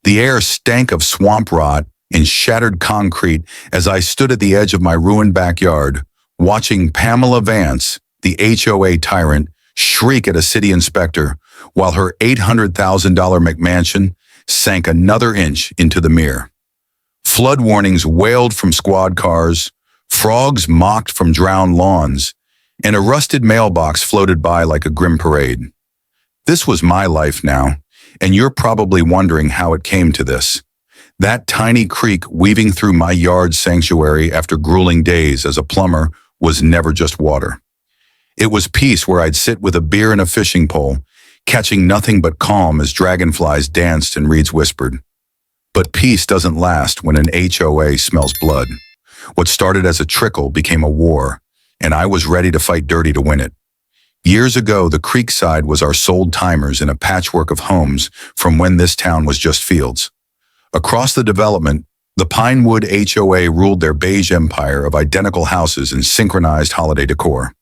The air stank of swamp rot and shattered concrete as I stood at the edge of my ruined backyard, watching Pamela Vance, the HOA tyrant, shriek at a city inspector while her $800,000 McMansion sank another inch into the mere. Flood warnings wailed from squad cars, frogs mocked from drowned lawns, and a rusted mailbox floated by like a grim parade. This was my life now, and you're probably wondering how it came to this. That tiny creek weaving through my yard sanctuary after grueling days as a plumber was never just water. It was peace where I'd sit with a beer and a fishing pole, catching nothing but calm as dragonflies danced and reeds whispered. But peace doesn't last when an HOA smells blood. What started as a trickle became a war, and I was ready to fight dirty to win it. Years ago, the creekside was our sold timers in a patchwork of homes from when this town was just fields. Across the development, the Pinewood HOA ruled their beige empire of identical houses and synchronized holiday decor.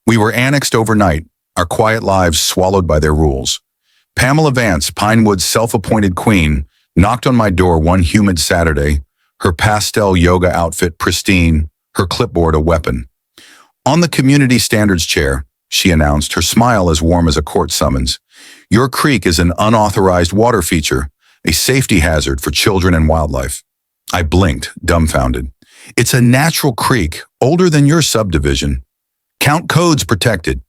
We were annexed overnight, our quiet lives swallowed by their rules. Pamela Vance, Pinewood's self-appointed queen, knocked on my door one humid Saturday, her pastel yoga outfit pristine, her clipboard a weapon. On the community standards chair, she announced, her smile as warm as a court summons, "Your creek is an unauthorized water feature, a safety hazard for children and wildlife." I blinked, dumbfounded. "It's a natural creek, older than your subdivision. Count codes protected."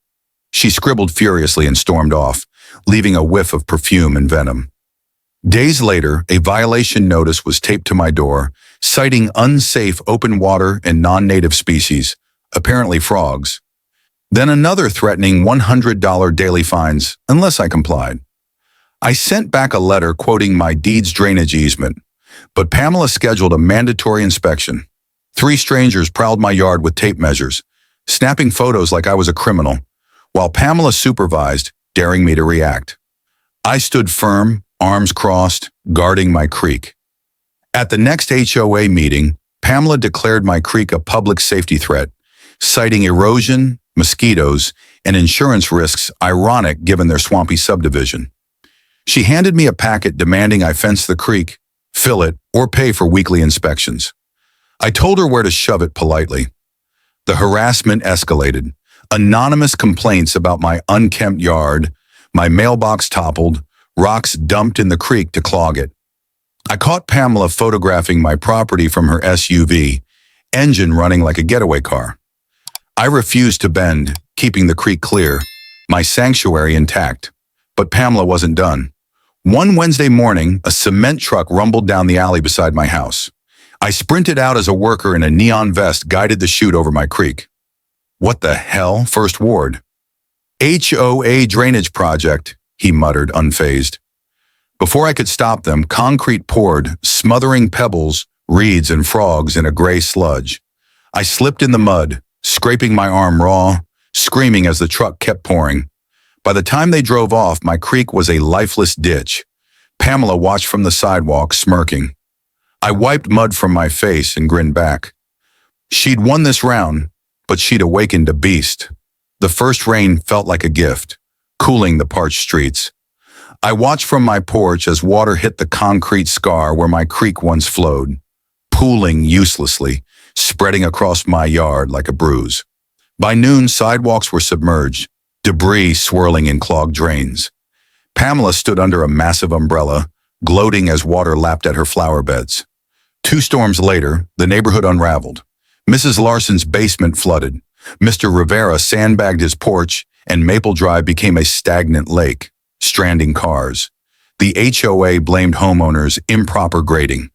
She scribbled furiously and stormed off, leaving a whiff of perfume and venom. Days later, a violation notice was taped to my door, citing unsafe open water and non-native species, apparently frogs. Then another threatening $100 daily fines unless I complied. I sent back a letter quoting my deed's drainage easement, but Pamela scheduled a mandatory inspection. 3 strangers prowled my yard with tape measures, snapping photos like I was a criminal, while Pamela supervised, daring me to react. I stood firm, arms crossed, guarding my creek. At the next HOA meeting, Pamela declared my creek a public safety threat, citing erosion, mosquitoes, and insurance risks ironic given their swampy subdivision. She handed me a packet demanding I fence the creek, fill it, or pay for weekly inspections. I told her where to shove it politely. The harassment escalated. Anonymous complaints about my unkempt yard, my mailbox toppled, rocks dumped in the creek to clog it. I caught Pamela photographing my property from her SUV, engine running like a getaway car. I refused to bend, keeping the creek clear, my sanctuary intact. But Pamela wasn't done. One Wednesday morning, a cement truck rumbled down the alley beside my house. I sprinted out as a worker in a neon vest guided the chute over my creek. "What the hell, First Ward?" "HOA drainage project," he muttered, unfazed. Before I could stop them, concrete poured, smothering pebbles, reeds, and frogs in a gray sludge. I slipped in the mud, scraping my arm raw, screaming as the truck kept pouring. By the time they drove off, my creek was a lifeless ditch. Pamela watched from the sidewalk, smirking. I wiped mud from my face and grinned back. She'd won this round, but she'd awakened a beast. The first rain felt like a gift, cooling the parched streets. I watched from my porch as water hit the concrete scar where my creek once flowed, pooling uselessly, spreading across my yard like a bruise. By noon, sidewalks were submerged, debris swirling in clogged drains. Pamela stood under a massive umbrella, gloating as water lapped at her flower beds. 2 storms later, the neighborhood unraveled. Mrs. Larson's basement flooded. Mr. Rivera sandbagged his porch, and Maple Drive became a stagnant lake, stranding cars. The HOA blamed homeowners' improper grading,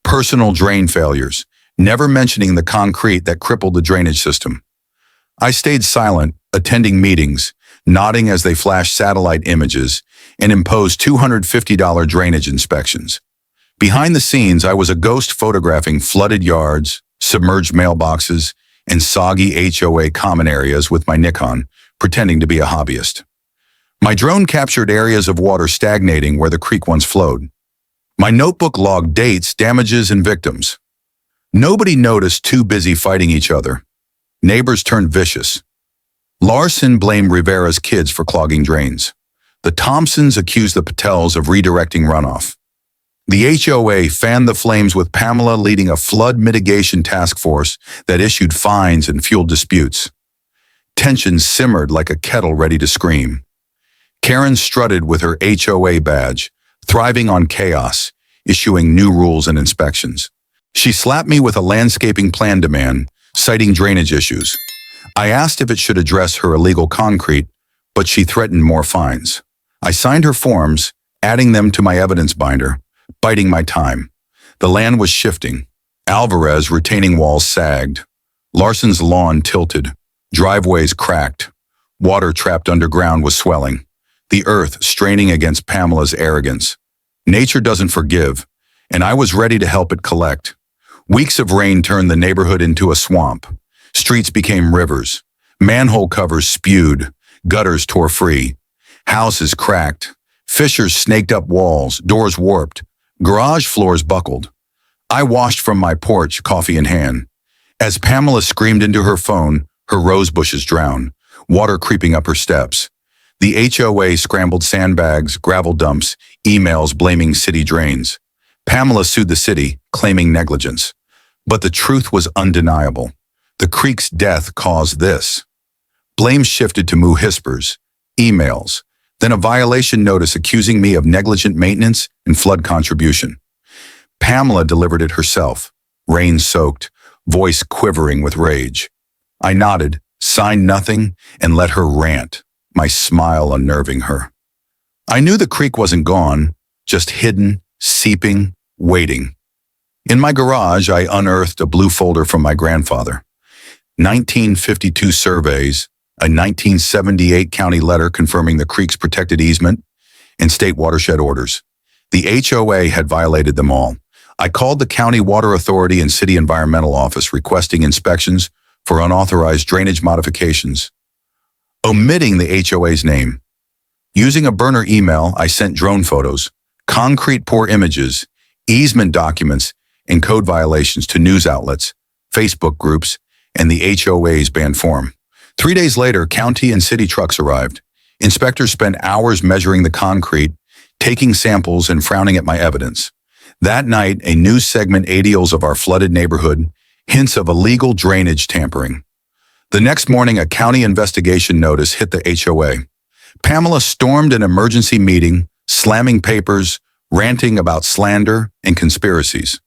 personal drain failures, never mentioning the concrete that crippled the drainage system. I stayed silent, attending meetings, nodding as they flashed satellite images, and imposed $250 drainage inspections. Behind the scenes, I was a ghost photographing flooded yards, submerged mailboxes, and soggy HOA common areas with my Nikon, pretending to be a hobbyist. My drone captured areas of water stagnating where the creek once flowed. My notebook logged dates, damages, and victims. Nobody noticed, too busy fighting each other. Neighbors turned vicious. Larson blamed Rivera's kids for clogging drains. The Thompsons accused the Patels of redirecting runoff. The HOA fanned the flames with Pamela leading a flood mitigation task force that issued fines and fueled disputes. Tension simmered like a kettle ready to scream. Karen strutted with her HOA badge, thriving on chaos, issuing new rules and inspections. She slapped me with a landscaping plan demand, citing drainage issues. I asked if it should address her illegal concrete, but she threatened more fines. I signed her forms, adding them to my evidence binder, biding my time. The land was shifting. Alvarez retaining walls sagged. Larson's lawn tilted. Driveways cracked. Water trapped underground was swelling. The earth straining against Pamela's arrogance. Nature doesn't forgive, and I was ready to help it collect. Weeks of rain turned the neighborhood into a swamp. Streets became rivers. Manhole covers spewed. Gutters tore free. Houses cracked. Fissures snaked up walls. Doors warped. Garage floors buckled. I washed from my porch, coffee in hand. As Pamela screamed into her phone, her rose bushes drowned, water creeping up her steps. The HOA scrambled sandbags, gravel dumps, emails blaming city drains. Pamela sued the city, claiming negligence. But the truth was undeniable. The creek's death caused this. Blame shifted to Moo Hispers, emails, then a violation notice accusing me of negligent maintenance and flood contribution. Pamela delivered it herself, rain-soaked, voice quivering with rage. I nodded, signed nothing, and let her rant, my smile unnerving her. I knew the creek wasn't gone, just hidden, seeping, waiting. In my garage, I unearthed a blue folder from my grandfather. 1952 surveys, a 1978 county letter confirming the creek's protected easement, and state watershed orders. The HOA had violated them all. I called the county water authority and city environmental office requesting inspections for unauthorized drainage modifications, omitting the HOA's name. Using a burner email, I sent drone photos, concrete pour images, easement documents, and code violations to news outlets, Facebook groups, and the HOA's banned form. 3 days later, county and city trucks arrived. Inspectors spent hours measuring the concrete, taking samples and frowning at my evidence. That night, a news segment edibles of our flooded neighborhood, hints of illegal drainage tampering. The next morning, a county investigation notice hit the HOA. Pamela stormed an emergency meeting, slamming papers, ranting about slander and conspiracies.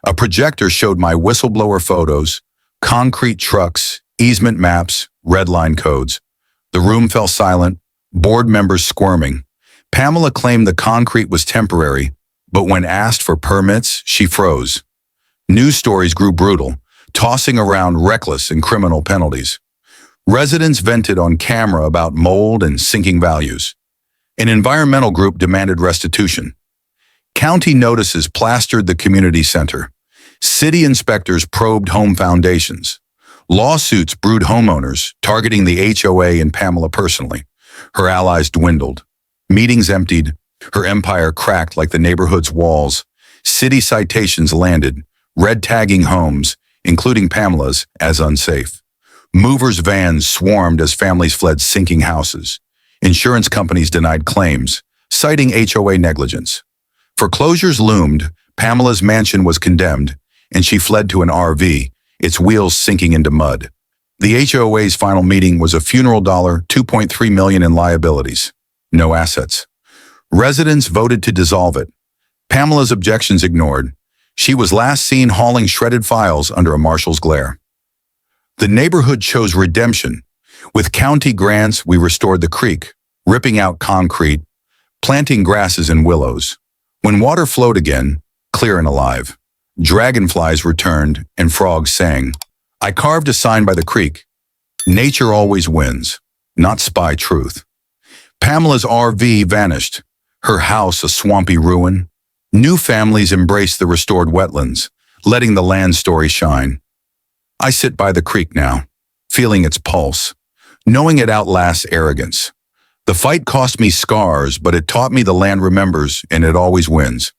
A projector showed my whistleblower photos, concrete trucks, easement maps, red line codes. The room fell silent, board members squirming. Pamela claimed the concrete was temporary, but when asked for permits, she froze. News stories grew brutal, tossing around reckless and criminal penalties. Residents vented on camera about mold and sinking values. An environmental group demanded restitution. County notices plastered the community center. City inspectors probed home foundations. Lawsuits brewed homeowners, targeting the HOA and Pamela personally. Her allies dwindled. Meetings emptied. Her empire cracked like the neighborhood's walls. City citations landed, red tagging homes, including Pamela's, as unsafe. Movers' vans swarmed as families fled sinking houses. Insurance companies denied claims, citing HOA negligence. Foreclosures loomed. Pamela's mansion was condemned, and she fled to an RV, its wheels sinking into mud. The HOA's final meeting was a funeral $2.3 million in liabilities. No assets. Residents voted to dissolve it. Pamela's objections ignored. She was last seen hauling shredded files under a marshal's glare. The neighborhood chose redemption. With county grants, we restored the creek, ripping out concrete, planting grasses and willows. When water flowed again, clear and alive, dragonflies returned and frogs sang. I carved a sign by the creek. Nature always wins, not spy truth. Pamela's RV vanished, her house a swampy ruin. New families embraced the restored wetlands, letting the land story shine. I sit by the creek now, feeling its pulse, knowing it outlasts arrogance. The fight cost me scars, but it taught me the land remembers and it always wins.